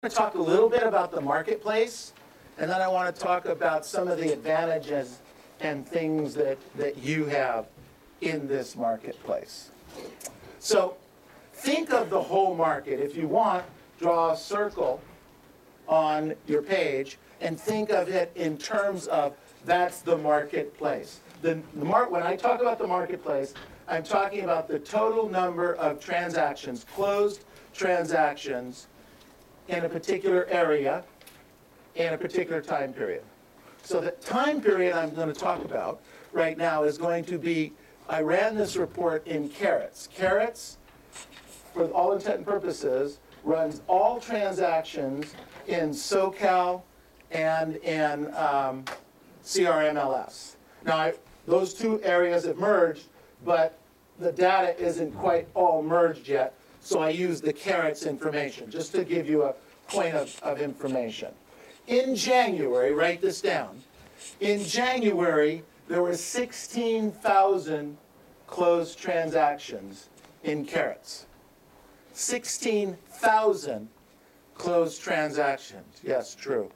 to talk a little bit about the marketplace, and then I want to talk about some of the advantages and things that you have in this marketplace. So think of the whole market. If you want, draw a circle on your page and think of it in terms of that's the marketplace. When I talk about the marketplace, I'm talking about the total number of transactions, closed transactions, in a particular area, in a particular time period. So the time period I'm going to talk about right now is going to be, I ran this report in Carrots. Carrots, for all intent and purposes, runs all transactions in SoCal and in CRMLS. Now, those two areas have merged, but the data isn't quite all merged yet. So I use the Carrots information, just to give you a point of information. In January, write this down. In January, there were 16,000 closed transactions in Carrots. 16,000 closed transactions. Yes, true.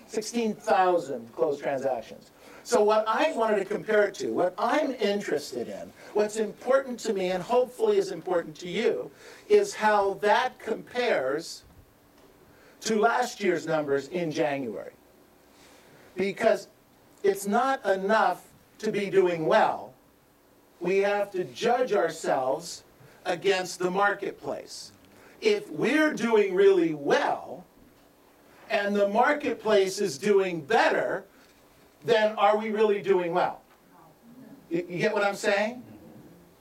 16,000 closed transactions. So what I wanted to compare it to, what I'm interested in, what's important to me and hopefully is important to you, is how that compares to last year's numbers in January. Because it's not enough to be doing well. We have to judge ourselves against the marketplace. If we're doing really well and the marketplace is doing better, then are we really doing well? You get what I'm saying?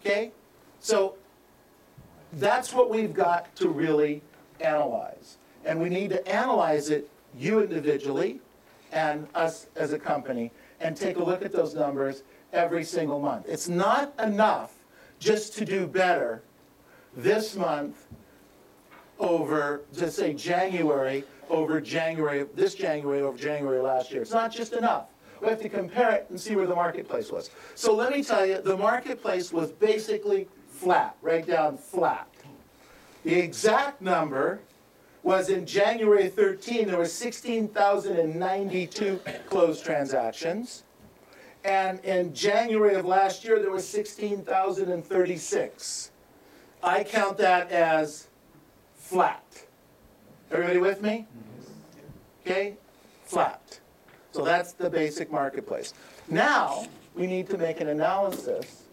Okay? So that's what we've got to really analyze. And we need to analyze it, you individually and us as a company, and take a look at those numbers every single month. It's not enough just to do better this month over, just say January over January, this January over January last year. It's not just enough. We have to compare it and see where the marketplace was. So let me tell you, the marketplace was basically flat, right down flat. The exact number was in January 13, there were 16,092 closed transactions. And in January of last year, there were 16,036. I count that as flat. Everybody with me? Okay? Flat. So that's the basic marketplace. Now, we need to make an analysis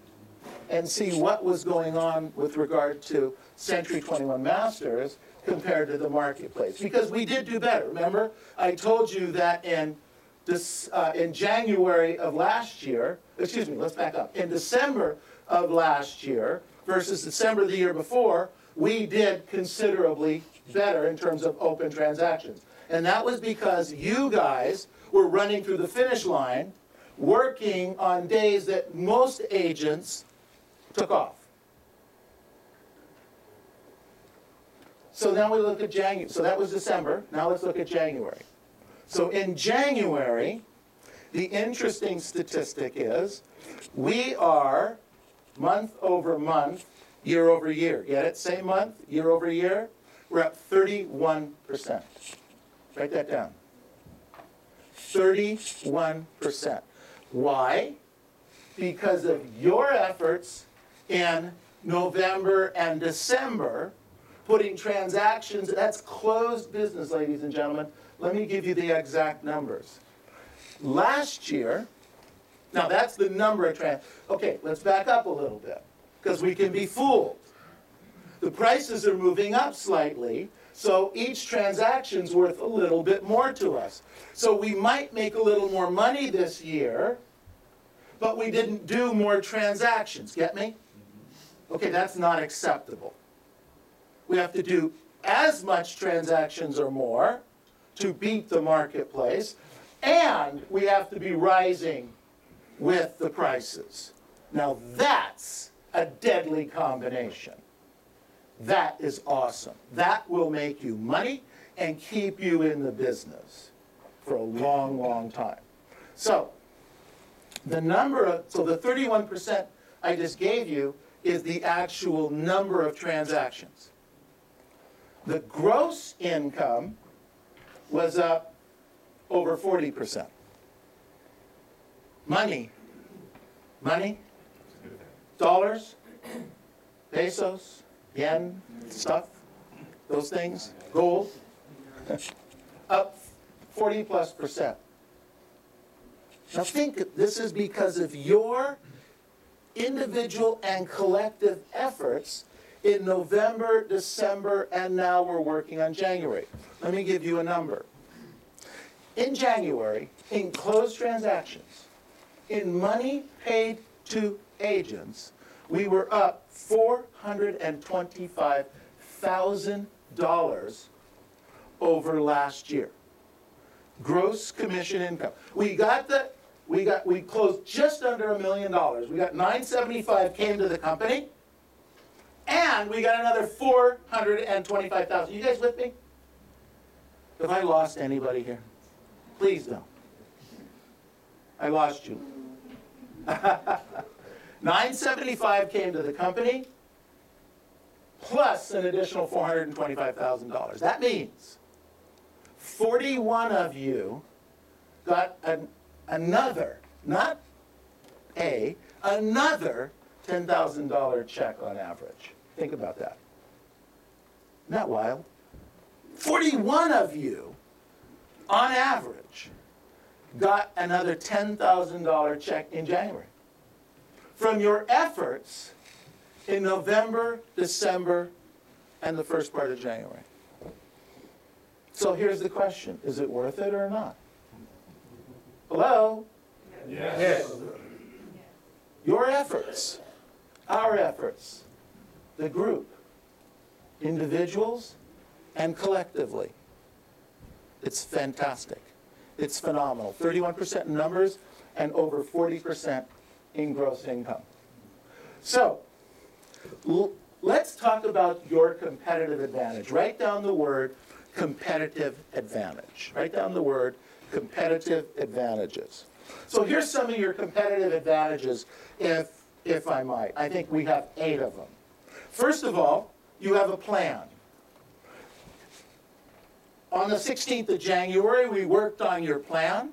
and see what was going on with regard to Century 21 Masters compared to the marketplace. Because we did do better. Remember, I told you that in January of last year, excuse me, let's back up. In December of last year versus December of the year before, we did considerably better in terms of open transactions. And that was because you guys were running through the finish line, working on days that most agents took off. So now we look at January. So that was December. Now let's look at January. So in January, the interesting statistic is we are month over month, year over year. Get it? Same month, year over year. We're up 31%. Write that down. 31%. Why? Because of your efforts in November and December, putting transactions, that's closed business, ladies and gentlemen. Let me give you the exact numbers. Last year, now that's the number of okay, let's back up a little bit, because we can be fooled. The prices are moving up slightly, so each transaction's worth a little bit more to us. So we might make a little more money this year, but we didn't do more transactions. Get me? Okay, that's not acceptable. We have to do as much transactions or more to beat the marketplace, and we have to be rising with the prices. Now that's a deadly combination. That is awesome. That will make you money and keep you in the business for a long, long time. So the 31% I just gave you is the actual number of transactions. The gross income was up over 40%. Money, dollars, pesos, yen, stuff, those things, gold, up 40+%. Now think, this is because of your individual and collective efforts in November, December, and now we're working on January. Let me give you a number. In January, in closed transactions, in money paid to agents, we were up $425,000 over last year. Gross commission income. We closed just under $1 million. We got $975,000 came to the company, and we got another $425,000. You guys with me? Have I lost anybody here? Please don't. I lost you. $975,000 came to the company, plus an additional $425,000. That means 41 of you got another, not another $10,000 check on average. Think about that. Isn't that wild? 41 of you, on average, got another $10,000 check in January from your efforts in November, December, and the first part of January. So here's the question. Is it worth it or not? Hello? Yes. Your efforts, our efforts, the group, individuals, and collectively. It's fantastic. It's phenomenal. 31% in numbers and over 40% in gross income. So, let's talk about your competitive advantage. Write down the word competitive advantage. Write down the word competitive advantages. So here's some of your competitive advantages, if I might. I think we have 8 of them. First of all, you have a plan. On the 16th of January, we worked on your plan.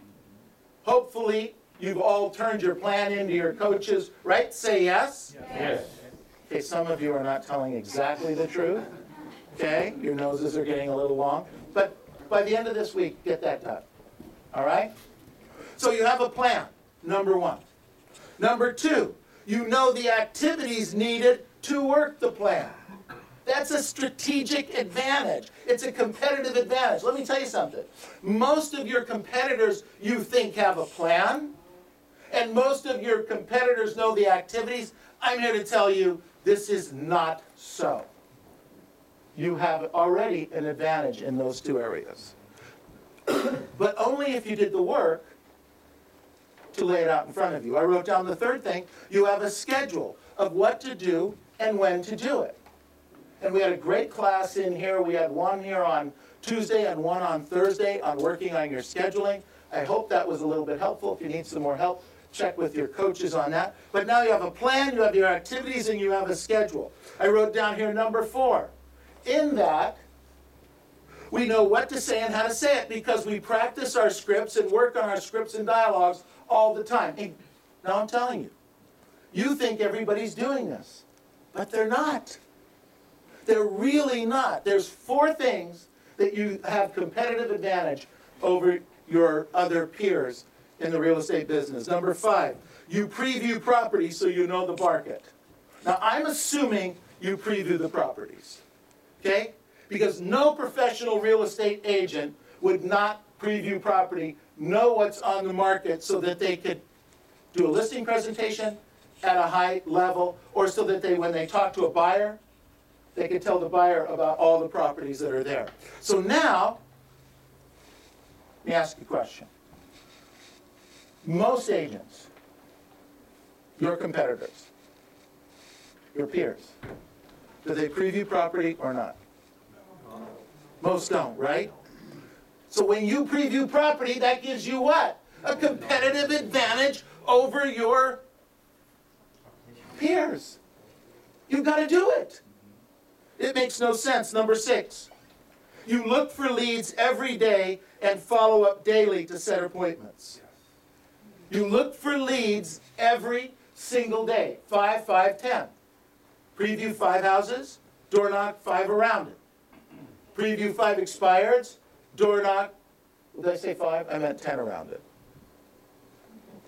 Hopefully, you've all turned your plan into your coaches, right? Say yes. Yes. Okay, some of you are not telling exactly the truth. Okay, your noses are getting a little long. But by the end of this week, get that done. All right? So you have a plan, number 1. Number 2, you know the activities needed to work the plan. That's a strategic advantage. It's a competitive advantage. Let me tell you something. Most of your competitors, you think, have a plan, and most of your competitors know the activities. I'm here to tell you this is not so. You have already an advantage in those 2 areas. But only if you did the work to lay it out in front of you. I wrote down the 3rd thing. You have a schedule of what to do and when to do it. And we had a great class in here. We had one here on Tuesday and one on Thursday on working on your scheduling. I hope that was a little bit helpful. If you need some more help, check with your coaches on that. But now you have a plan, you have your activities, and you have a schedule. I wrote down here number 4. In that, we know what to say and how to say it because we practice our scripts and work on our scripts and dialogues all the time. And now I'm telling you, you think everybody's doing this, but they're not. They're really not. There's 4 things that you have competitive advantage over your other peers in the real estate business. Number 5, you preview properties so you know the market. Now, I'm assuming you preview the properties, okay? Because no professional real estate agent would not preview property, know what's on the market so that they could do a listing presentation at a high level, or so that when they talk to a buyer, they could tell the buyer about all the properties that are there. So now, let me ask you a question. Most agents, your competitors, your peers, do they preview property or not? Most don't, right? So when you preview property, that gives you what? A competitive advantage over your peers. You've got to do it. It makes no sense. Number 6, You look for leads every day and follow up daily to set appointments. You look for leads every single day. 5, 5, 10. Preview 5 houses, door knock 5 around it. Preview 5 expireds, door knock, did I say 5? I meant 10 around it.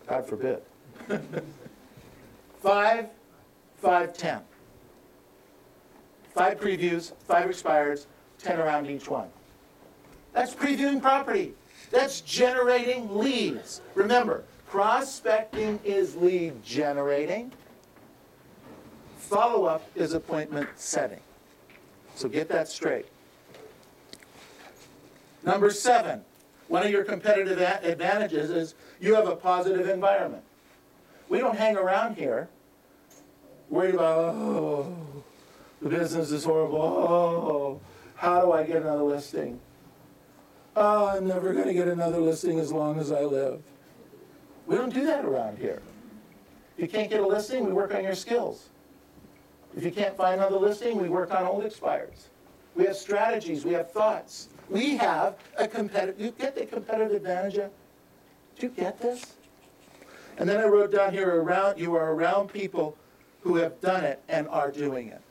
God forbid. 5, 5, 10. 5 previews, 5 expireds, 10 around each one. That's previewing property. That's generating leads. Remember, prospecting is lead generating. Follow-up is appointment setting. So get that straight. Number 7, one of your competitive advantages is you have a positive environment. We don't hang around here worried about, oh, the business is horrible. Oh, how do I get another listing? Oh, I'm never going to get another listing as long as I live. We don't do that around here. If you can't get a listing, we work on your skills. If you can't find another listing, we work on old expires. We have strategies. We have thoughts. We have a competitive, you get the competitive advantage of? Do you get this? And then I wrote down here, you are around people who have done it and are doing it.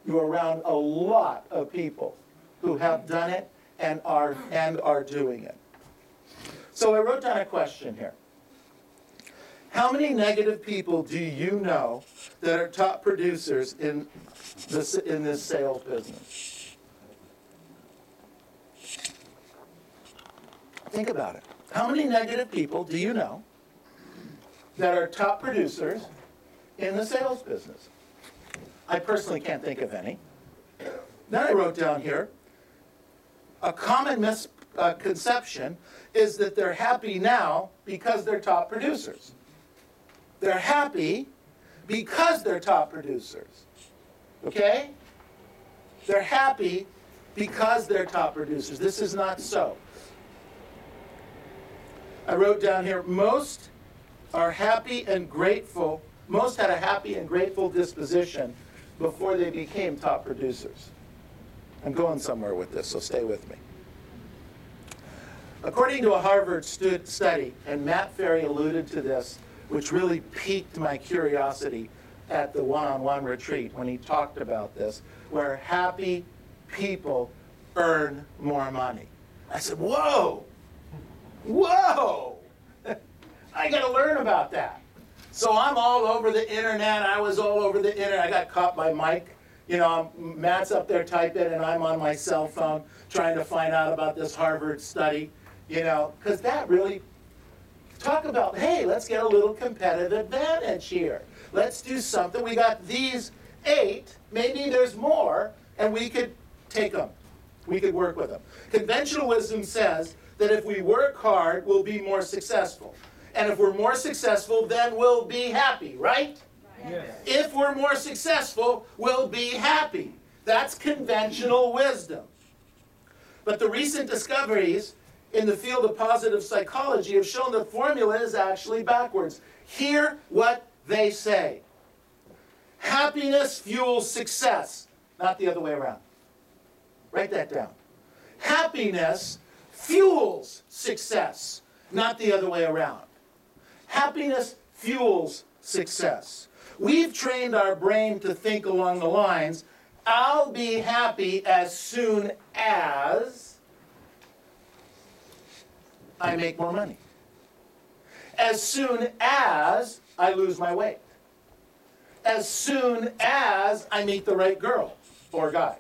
You are around a lot of people who have done it and are doing it. So I wrote down a question here. How many negative people do you know that are top producers in this sales business? Think about it. How many negative people do you know that are top producers in the sales business? I personally can't think of any. Then I wrote down here, a common misconception is that they're happy now because they're top producers. They're happy because they're top producers. Okay? They're happy because they're top producers. This is not so. I wrote down here, most are happy and grateful. Most had a happy and grateful disposition before they became top producers. I'm going somewhere with this, so stay with me. According to a Harvard study, and Matt Ferry alluded to this, which really piqued my curiosity at the one-on-one retreat when he talked about this, where happy people earn more money. I said, whoa, whoa, I got to learn about that. So I'm all over the internet. I was all over the internet. I got caught by Mike. You know, Matt's up there typing, and I'm on my cell phone trying to find out about this Harvard study, you know, because that really, talk about, hey, let's get a little competitive advantage here. Let's do something. We got these 8, maybe there's more, and we could take them. We could work with them. Conventional wisdom says that if we work hard, we'll be more successful. And if we're more successful, then we'll be happy, right? Yes. If we're more successful, we'll be happy. That's conventional wisdom. But the recent discoveries in the field of positive psychology have shown the formula is actually backwards. Hear what they say. Happiness fuels success, not the other way around. Write that down. Happiness fuels success, not the other way around. Happiness fuels success. We've trained our brain to think along the lines, I'll be happy as soon as I make more money. As soon as I lose my weight. As soon as I meet the right girl or guy.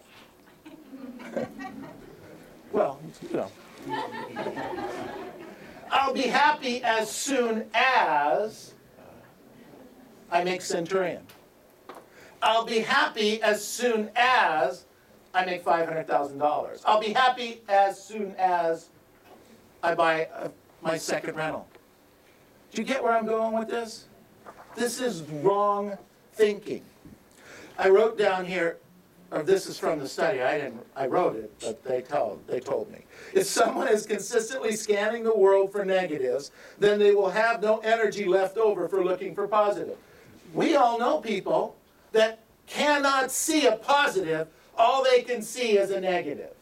Well, you know. I'll be happy as soon as I make Centurion. I'll be happy as soon as I make $500,000. I'll be happy as soon as I buy my second rental. Do you get where I'm going with this? This is wrong thinking. I wrote down here, or this is from the study. I wrote it, but they told me. If someone is consistently scanning the world for negatives, then they will have no energy left over for looking for positive. We all know people that cannot see a positive all they can see is a negative.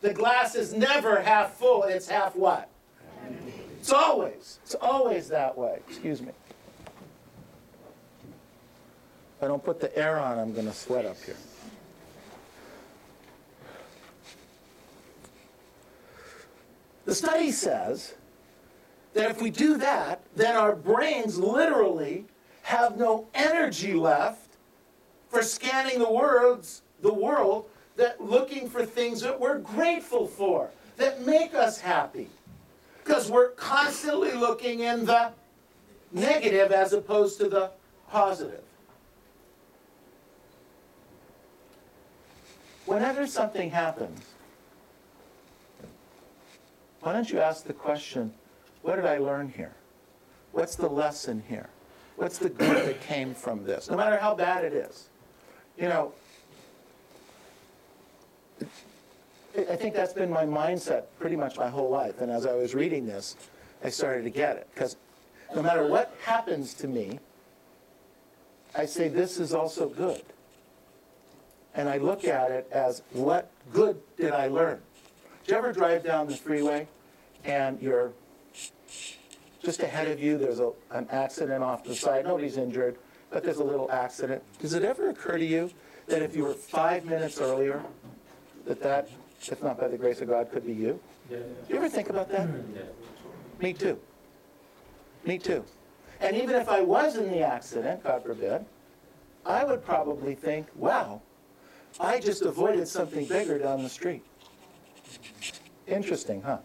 The glass is never half full, it's half what? It's always that way. Excuse me. If I don't put the air on, I'm going to sweat up here. The study says that if we do that, then our brains literally have no energy left for scanning the world, that looking for things that we're grateful for, that make us happy. Because we're constantly looking in the negative as opposed to the positive. Whenever something happens, why don't you ask the question, what did I learn here? What's the lesson here? What's the good that came from this? No matter how bad it is. You know, I think that's been my mindset pretty much my whole life. And as I was reading this, I started to get it. Because no matter what happens to me, I say this is also good. And I look at it as, what good did I learn? Did you ever drive down the freeway and you're just ahead of you, there's an accident off the side, nobody's injured, but there's a little accident. Does it ever occur to you that if you were 5 minutes earlier, that, if not by the grace of God, could be you? Yeah. Do you ever think about that? Yeah. Me too. Me too. And even if I was in the accident, God forbid, I would probably think, wow, I just avoided something bigger down the street. Interesting, huh?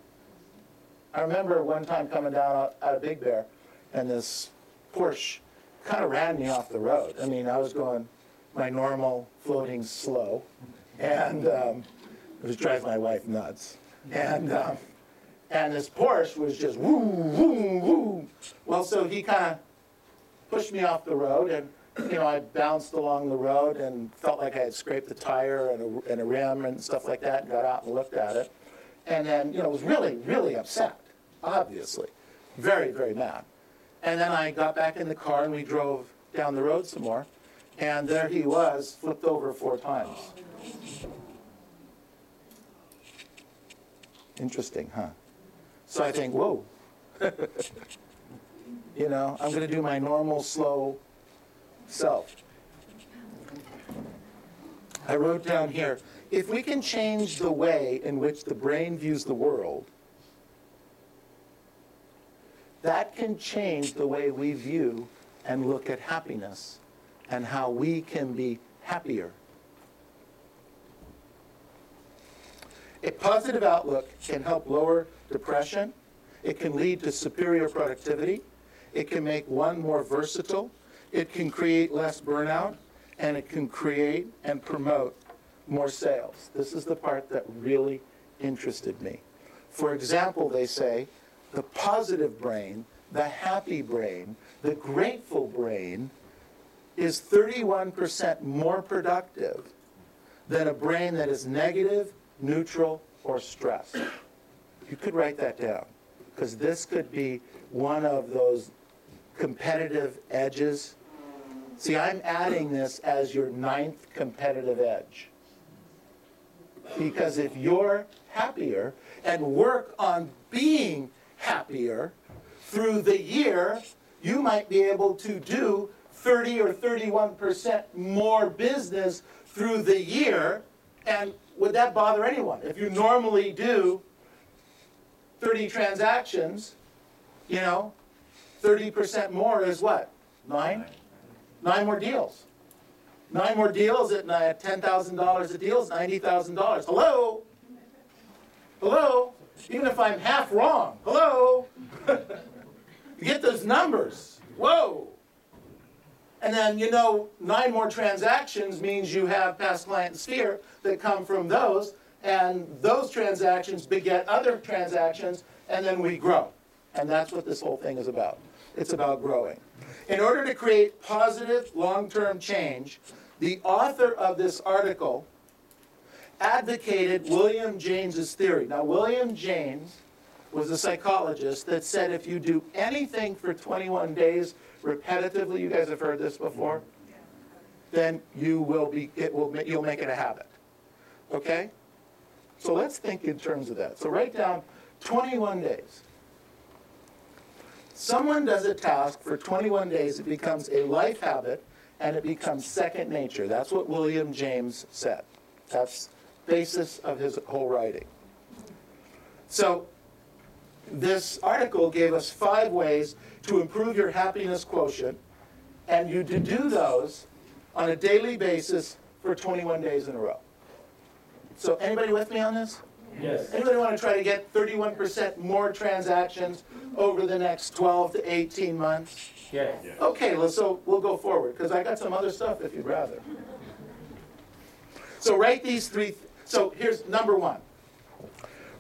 I remember one time coming down out of Big Bear, and this Porsche kind of ran me off the road. I mean, I was going my normal floating slow, and it was driving my wife nuts. And this Porsche was just woo, woo, woo. Well, so he kind of pushed me off the road, and you know, I bounced along the road and felt like I had scraped the tire and a rim and stuff like that, and got out and looked at it. And then, you know, was really, really upset, obviously. Very, very mad. And then I got back in the car and we drove down the road some more. And there he was, flipped over 4 times. Interesting, huh? So I think, whoa. You know, I'm going to do my normal, slow self. I wrote down here, if we can change the way in which the brain views the world, that can change the way we view and look at happiness and how we can be happier. A positive outlook can help lower depression. It can lead to superior productivity. It can make one more versatile. It can create less burnout. And it can create and promote more sales. This is the part that really interested me. For example, they say the positive brain, the happy brain, the grateful brain is 31% more productive than a brain that is negative, neutral, or stressed. You could write that down, because this could be one of those competitive edges. See, I'm adding this as your 9th competitive edge. Because if you're happier and work on being happier through the year, you might be able to do 30 or 31% more business through the year. And would that bother anyone? If you normally do 30 transactions, you know, 30% more is what? 9? 9 more deals. 9 more deals at $10,000 a deal is $90,000. Hello? Hello? Even if I'm half wrong. Hello? You get those numbers. Whoa. And then, you know, 9 more transactions means you have past client sphere that come from those, and those transactions beget other transactions, and then we grow. And that's what this whole thing is about. It's about growing. In order to create positive long-term change, the author of this article advocated William James's theory. Now, William James was a psychologist that said if you do anything for 21 days repetitively, you guys have heard this before, then you'll make it a habit. okay? So let's think in terms of that. So write down 21 days. Someone does a task for 21 days, it becomes a life habit, and it becomes second nature. That's what William James said. That's the basis of his whole writing. So this article gave us 5 ways to improve your happiness quotient, and you to do those on a daily basis for 21 days in a row. So anybody with me on this? Yes. Anybody want to try to get 31% more transactions over the next 12 to 18 months? Yes. Okay, so we'll go forward, because I got some other stuff if you'd rather. So write these 3, so here's number 1.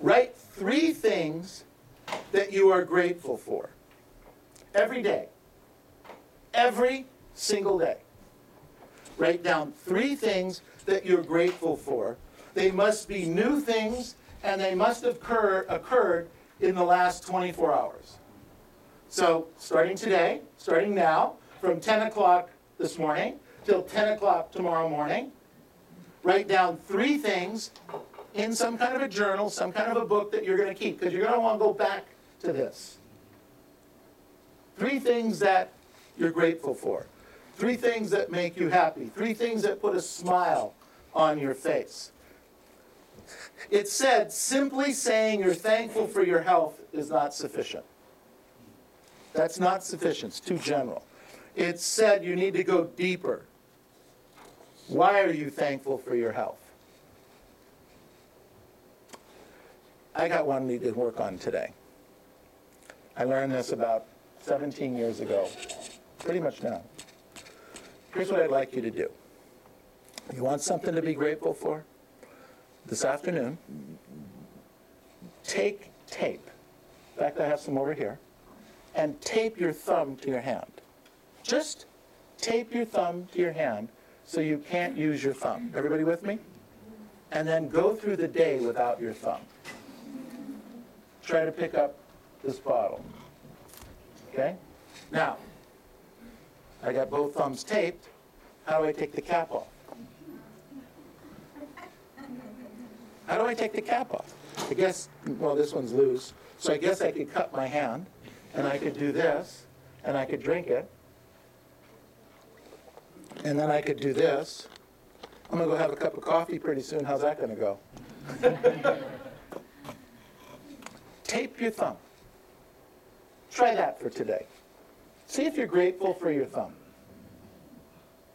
Write 3 things that you are grateful for. Every day. Every single day. Write down 3 things that you're grateful for. They must be new things, and they must have occurred in the last 24 hours. So starting today, starting now, from 10 o'clock this morning till 10 o'clock tomorrow morning, write down 3 things in some kind of a journal, some kind of a book that you're going to keep, because you're going to want to go back to this. 3 things that you're grateful for. 3 things that make you happy. 3 things that put a smile on your face. It said simply saying you're thankful for your health is not sufficient. That's not sufficient. It's too general. It said you need to go deeper. Why are you thankful for your health? I got one I need to work on today. I learned this about 17 years ago, pretty much now. Here's what I'd like you to do. You want something to be grateful for? This afternoon, take tape. In fact, I have some over here. And tape your thumb to your hand. Just tape your thumb to your hand so you can't use your thumb. Everybody with me? And then go through the day without your thumb. Try to pick up this bottle. Okay? Now, I got both thumbs taped. How do I take the cap off? How do I take the cap off? I guess, well, this one's loose. So I guess I could cut my hand, and I could do this, and I could drink it. And then I could do this. I'm going to go have a cup of coffee pretty soon. How's that going to go? Tape your thumb. Try that for today. See if you're grateful for your thumb.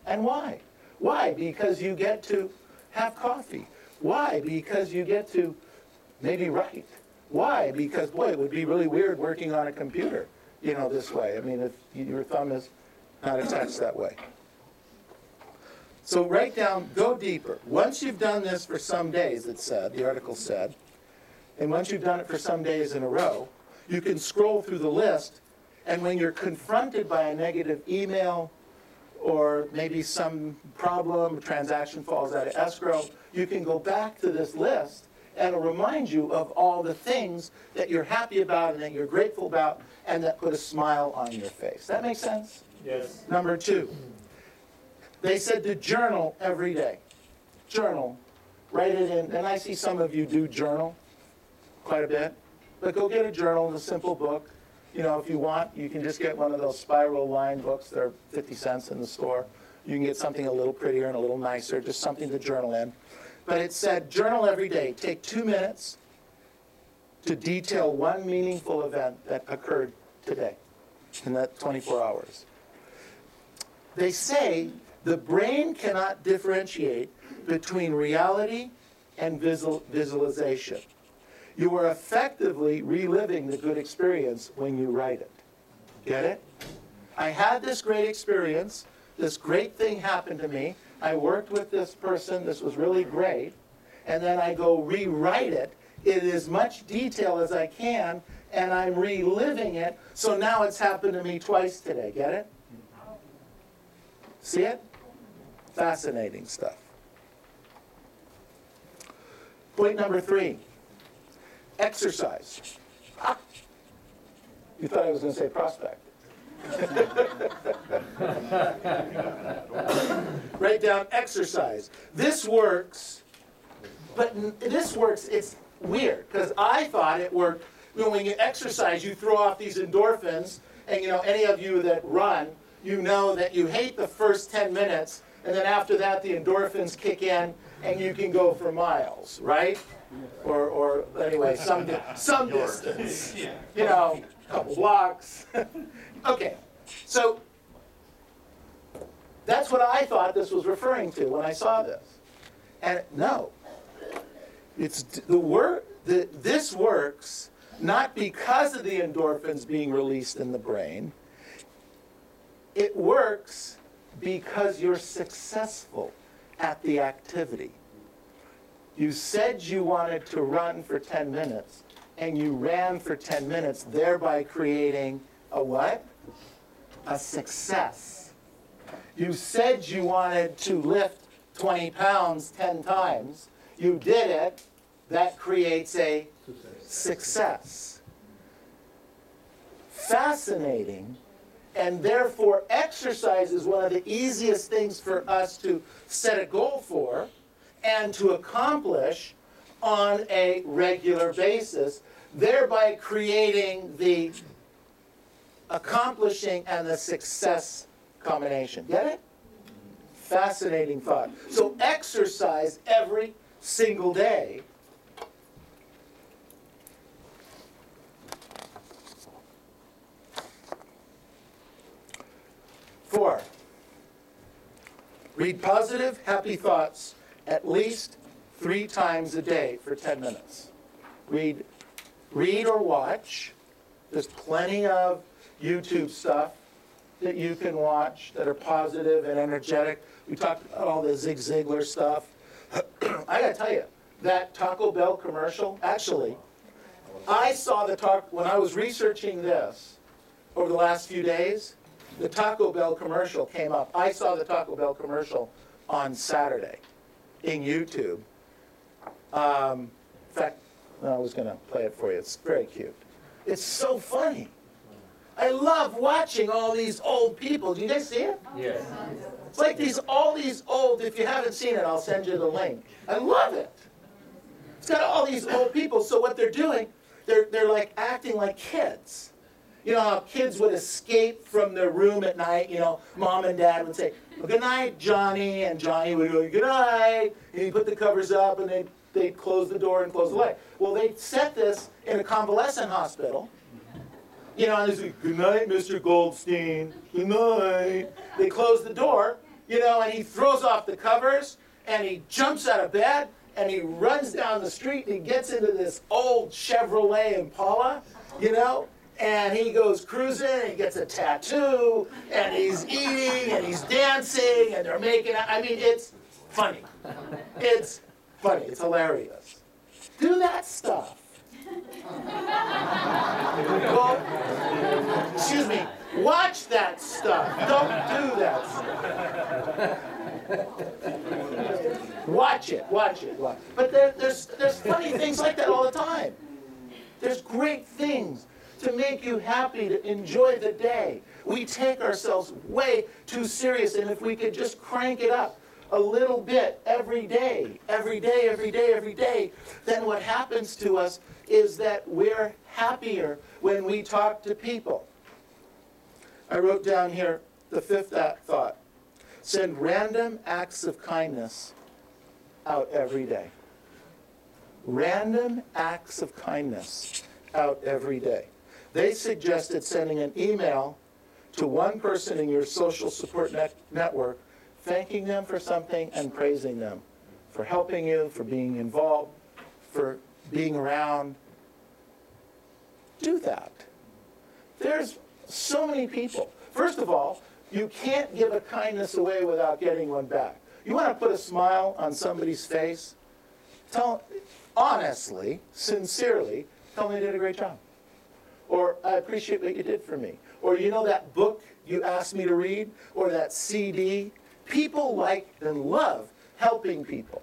And why? Why? Because you get to have coffee. Why? Because you get to maybe write. Why? Because, boy, it would be really weird working on a computer, this way. I mean, if your thumb is not attached that way. So write down, go deeper. Once you've done this for some days, it said, the article said, and once you've done it for some days in a row, you can scroll through the list, and when you're confronted by a negative email or maybe some problem, a transaction falls out of escrow, you can go back to this list and it'll remind you of all the things that you're happy about and that you're grateful about and that put a smile on your face. That makes sense? Yes. Number 2, they said to journal every day. Journal. Write it in. And I see some of you do journal quite a bit. But go get a journal, a simple book. If you want, you can just get one of those spiral line books. They're 50 cents in the store. You can get something a little prettier and a little nicer, just something to journal in. But it said, journal every day. Take 2 minutes to detail one meaningful event that occurred today in that 24 hours. They say the brain cannot differentiate between reality and visualization. You are effectively reliving the good experience when you write it. Get it? I had this great experience. This great thing happened to me. I worked with this person. This was really great. And then I go rewrite it in as much detail as I can, and I'm reliving it. So now it's happened to me twice today. Get it? See it? Fascinating stuff. Point number 3. Exercise. You thought I was going to say prospect. Write down exercise. This works But this works, it's weird, because I thought it worked, when you exercise, you throw off these endorphins, and any of you that run, you know that you hate the first 10 minutes, and then after that, the endorphins kick in, and you can go for miles, right? Or anyway, some distance, a couple blocks. Okay, so that's what I thought this was referring to when I saw this. And no, it's this works not because of the endorphins being released in the brain. It works because you're successful at the activity. You said you wanted to run for 10 minutes, and you ran for 10 minutes, thereby creating a what? A success. You said you wanted to lift 20 pounds 10 times. You did it. That creates a success. Fascinating. And therefore, exercise is one of the easiest things for us to set a goal for and to accomplish on a regular basis, thereby creating the accomplishing and the success combination. Get it? Fascinating thought. So exercise every single day. Four, read positive, happy thoughts at least 3 times a day for 10 minutes. Read or watch. There's plenty of YouTube stuff that you can watch that are positive and energetic. We talked about all the Zig Ziglar stuff. I gotta tell you, that Taco Bell commercial, actually, I saw when I was researching this over the last few days, the Taco Bell commercial came up. I saw the Taco Bell commercial on Saturday in YouTube. In fact, I was going to play it for you. It's very cute. It's so funny. I love watching all these old people. Do you guys see it? Yes. It's like all these old, if you haven't seen it, I'll send you the link. I love it. It's got all these old people. So what they're doing, they're like acting like kids. You know how kids would escape from their room at night, mom and dad would say, well, good night, Johnny, and Johnny would go, good night, and he'd put the covers up, and they'd close the door and close the light. Well, they set this in a convalescent hospital, and they say, good night, Mr. Goldstein, good night. They close the door, and he throws off the covers, and he jumps out of bed, and he runs down the street, and he gets into this old Chevrolet Impala, and he goes cruising, and he gets a tattoo, and he's eating, and he's dancing, and they're making out. I mean, it's funny. It's funny. It's hilarious. Do that stuff. Well, excuse me. Watch that stuff. Don't do that stuff. Watch it. But there's funny things like that all the time. There's great things to make you happy, to enjoy the day. We take ourselves way too serious, and if we could just crank it up a little bit every day, then what happens to us is that we're happier when we talk to people. I wrote down here the 5th thought. Send random acts of kindness out every day. Random acts of kindness out every day. They suggested sending an email to one person in your social support network, thanking them for something and praising them for helping you, for being involved, for being around. Do that. There's so many people. First of all, you can't give a kindness away without getting one back. You want to put a smile on somebody's face? Honestly, sincerely, tell them they did a great job. Or, I appreciate what you did for me. Or, that book you asked me to read? Or that CD? People like and love helping people.